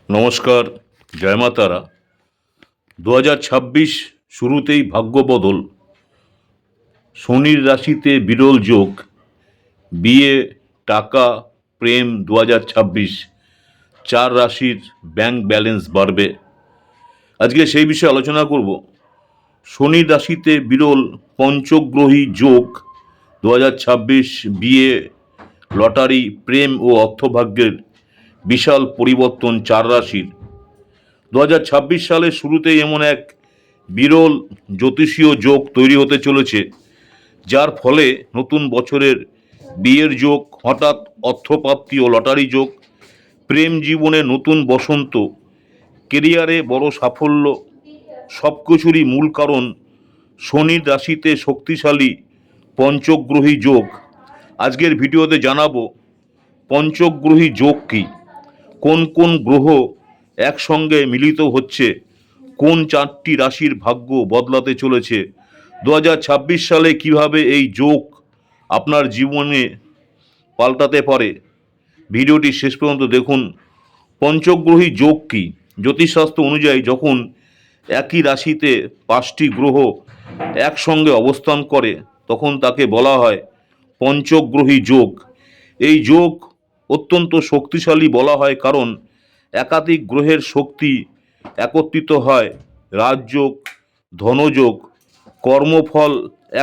নমস্কার, জয় মা তারা। 2026 শুরুতেই ভাগ্য বদল, শনির রাশিতে বিরল যোগ, বিয়ে, টাকা, প্রেম। 2026 চার রাশির ব্যাংক ব্যালেন্স বাড়বে। আজকে সেই বিষয়ে আলোচনা করব। শনির রাশিতে বিরল পঞ্চগ্রহী যোগ 2026 বিয়ে, লটারি, প্রেম ও অর্থভাগ্যের বিশাল পরিবর্তন চার রাশির। 2026 সালের শুরুতেই এমন এক বিরল জ্যোতিষীয় যোগ তৈরি হতে চলেছে, যার ফলে নতুন বছরের বিয়ের যোগ, হঠাৎ অর্থপ্রাপ্তি ও লটারি যোগ, প্রেম জীবনে নতুন বসন্ত, কেরিয়ারে বড় সাফল্য। সব কিছুরই মূল কারণ শনির রাশিতে শক্তিশালী পঞ্চগ্রহী যোগ। আজকের ভিডিওতে জানাবো পঞ্চগ্রহী যোগ কী, কোন কোন গ্রহ একসঙ্গে মিলিত হচ্ছে, কোন চারটি রাশির ভাগ্য বদলাতে চলেছে 2026 সালে, কিভাবে এই যোগ আপনার জীবনে পাল্টাতে পারে। ভিডিওটি শেষ পর্যন্ত দেখুন। পঞ্চগ্রহী যোগ কী? জ্যোতিষশাস্ত্র অনুযায়ী যখন একই রাশিতে 5টি গ্রহ একসঙ্গে অবস্থান করে তখন তাকে বলা হয় পঞ্চগ্রহী যোগ। এই যোগ অত্যন্ত শক্তিশালী বলা হয় কারণ একাধিক গ্রহের শক্তি একত্রিত হয়। রাজযোগ, ধনযোগ, কর্মফল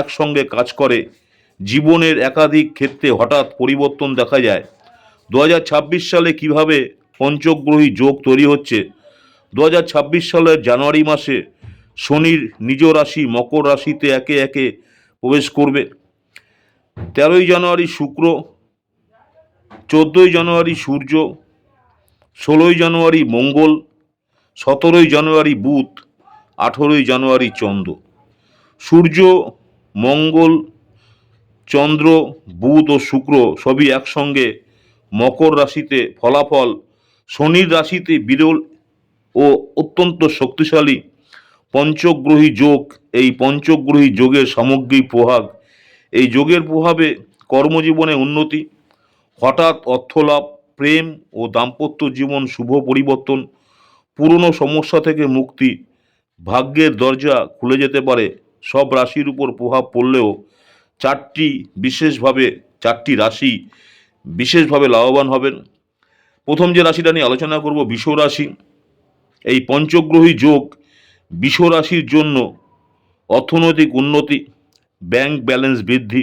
একসঙ্গে কাজ করে, জীবনের একাধিক ক্ষেত্রে হঠাৎ পরিবর্তন দেখা যায়। 2026 সালে কিভাবে পঞ্চগ্রহী যোগ তৈরি হচ্ছে। 2026 সালের জানুয়ারি মাসে শনির নিজ রাশি মকর রাশিতে একে একে প্রবেশ করবে। 13ই জানুয়ারি শুক্র, 14ই জানুয়ারি সূর্য, 16ই জানুয়ারি মঙ্গল, 17ই জানুয়ারি বুধ, 18ই জানুয়ারি চন্দ্র। সূর্য, মঙ্গল, চন্দ্র, বুধ ও শুক্র সবই একসঙ্গে মকর রাশিতে। ফলাফল শনির রাশিতে বিরল ও অত্যন্ত শক্তিশালী পঞ্চগ্রহী যোগ। এই পঞ্চগ্রহী যোগের সামগ্রিক প্রভাব, এই যোগের প্রভাবে কর্মজীবনে উন্নতি, হঠাৎ অর্থলাভ, প্রেম ও দাম্পত্য জীবন শুভ পরিবর্তন, পুরনো সমস্যা থেকে মুক্তি, ভাগ্যের দরজা খুলে যেতে পারে। সব রাশির উপর প্রভাব পড়লেও চারটি রাশি বিশেষভাবে লাভবান হবেন। প্রথম যে রাশিটা নিয়ে আলোচনা করব, বৃষ রাশি। এই পঞ্চগ্রহী যোগ বৃষ রাশির জন্য অর্থনৈতিক উন্নতি, ব্যাংক ব্যালেন্স বৃদ্ধি,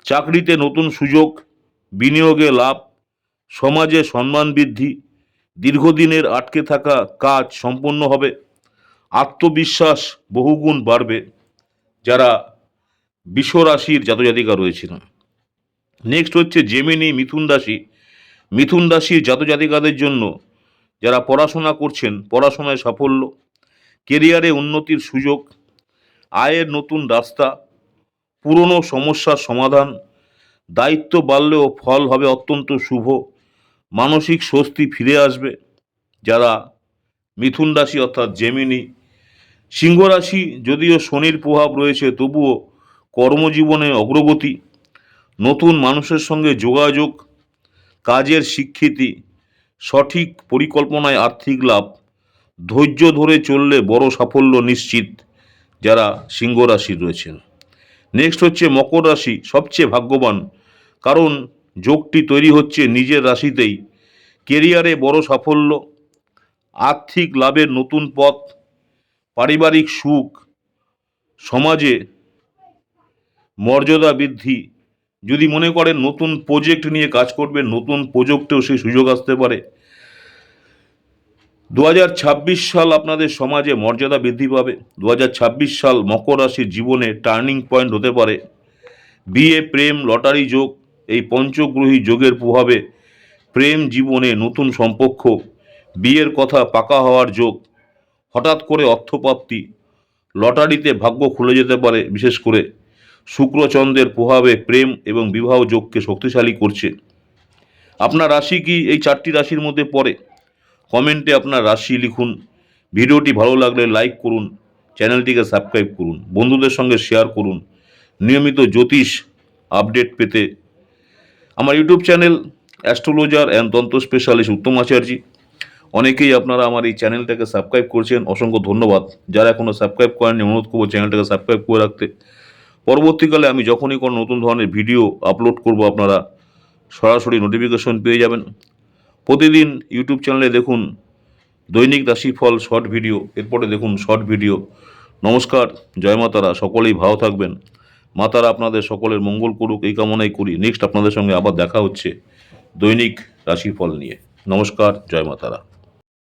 চাকরিতে নতুন সুযোগ, বিনিয়োগে লাভ, সমাজে সম্মান বৃদ্ধি, দীর্ঘদিনের আটকে থাকা কাজ সম্পন্ন হবে, আত্মবিশ্বাস বহুগুণ বাড়বে যারা বৃষ রাশির জাতজাতিকা রয়েছেন। নেক্সট হচ্ছে জেমিনি, মিথুন রাশি। মিথুন রাশির জাতজাতিকাদের জন্য যারা পড়াশোনা করছেন পড়াশোনায় সাফল্য, কেরিয়ারে উন্নতির সুযোগ, আয়ের নতুন রাস্তা, পুরনো সমস্যার সমাধান, দায়িত্ব বাড়লেও ফল হবে অত্যন্ত শুভ, মানসিক স্বস্তি ফিরে আসবে যারা মিথুন রাশি অর্থাৎ জেমিনি। সিংহ রাশি, যদিও শনির প্রভাব রয়েছে তবুও কর্মজীবনে অগ্রগতি, নতুন মানুষের সঙ্গে যোগাযোগ, কাজের স্বীকৃতি, সঠিক পরিকল্পনায় আর্থিক লাভ, ধৈর্য ধরে চললে বড় সাফল্য নিশ্চিত যারা সিংহ রাশি রয়েছেন। নেক্সট হচ্ছে মকর রাশি, সবচেয়ে ভাগ্যবান কারণ যোগটি তৈরি হচ্ছে নিজের রাশিতেই। কেরিয়ারে বড় সাফল্য, আর্থিক লাভের নতুন পথ, পারিবারিক সুখ, সমাজে মর্যাদা বৃদ্ধি। যদি মনে করেন নতুন প্রজেক্ট নিয়ে কাজ করবেন, নতুন প্রজেক্টেও সেই সুযোগ আসতে পারে। 2026 সাল আপনাদের সমাজে মর্যাদা বৃদ্ধি পাবে। 2026 সাল মকর রাশির জীবনে টার্নিং পয়েন্ট হতে পারে। বিয়ে, প্রেম, লটারি যোগ, এই পঞ্চগ্রহী যোগের প্রভাবে প্রেম জীবনে নতুন সম্পর্ক, বিয়ের কথা পাকা হওয়ার যোগ, হঠাৎ করে অর্থপ্রাপ্তি, লটারিতে ভাগ্য খুলে যেতে পারে। বিশেষ করে শুক্রচন্দ্রের প্রভাবে প্রেম এবং বিবাহ যোগকে শক্তিশালী করছে। আপনার রাশি কি এই চারটি রাশির মধ্যে পড়ে? কমেন্টে আপনার রাশি লিখুন। ভিডিওটি ভালো লাগলে লাইক করুন, চ্যানেলটিকে সাবস্ক্রাইব করুন, বন্ধুদের সঙ্গে শেয়ার করুন। নিয়মিত জ্যোতিষ আপডেট পেতে আমার ইউটিউব চ্যানেল অ্যাস্ট্রোলজার অ্যান্ড তন্ত্র স্পেশালিস্ট উত্তম আচার্য, অনেকেই আপনারা আমার এই চ্যানেলটাকে সাবস্ক্রাইব করছেন, অসংখ্য ধন্যবাদ। যারা এখনও সাবস্ক্রাইব করেননি অনুরোধ করবো চ্যানেলটাকে সাবস্ক্রাইব করে রাখতে। পরবর্তীকালে আমি যখনই কোনো নতুন ধরনের ভিডিও আপলোড করব আপনারা সরাসরি নোটিফিকেশন পেয়ে যাবেন। প্রতিদিন ইউটিউব চ্যানেলে দেখুন দৈনিক রাশিফল শর্ট ভিডিও, এরপরে দেখুন শর্ট ভিডিও। নমস্কার, জয় মা তারা, সকলেই ভালো থাকবেন। মা তারা আপনাদের সকলের মঙ্গল করুক এই কামনাই করি। নেক্সট আপনাদের সঙ্গে আবার দেখা হচ্ছে দৈনিক রাশিফল নিয়ে। নমস্কার, জয় মা তারা।